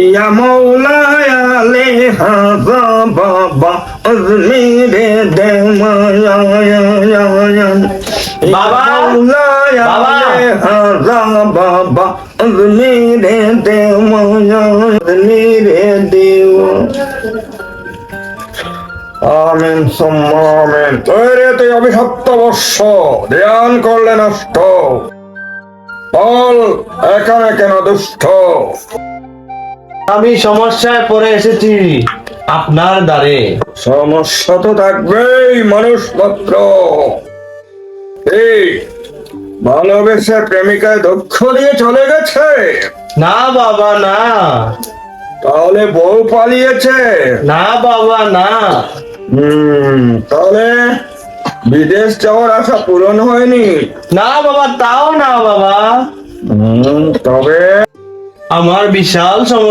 ইয়া মৌলায়া লে হাজা বাবা আজমিরে দেমায়া বাবা, মৌলায়া বাবা। লে হাজা বাবা আজমিরে দেমায়া আজমিরে দেও আমিন সুম্মা আমিন। তৈরি তুই অভিশপ্ত বর্ষ ধ্যান করলে নষ্ট, বল এখানে কেন দুষ্ট? আমি সমস্যায় পড়ে এসেছি আপনার দ্বারে। সমস্যা তো থাকবেই, মানুষ মাত্র। এই ভালোবেসে প্রেমিকায় দুঃখ দিয়ে চলে গেছে, না বাবা না, তাহলে বউ পালিয়েছে। না বাবা না, তাহলে বিদেশ যাওয়ার আশা পূরণ হয়নি। না বাবা তাও না বাবা, তবে আমার বিশাল সমস্যা।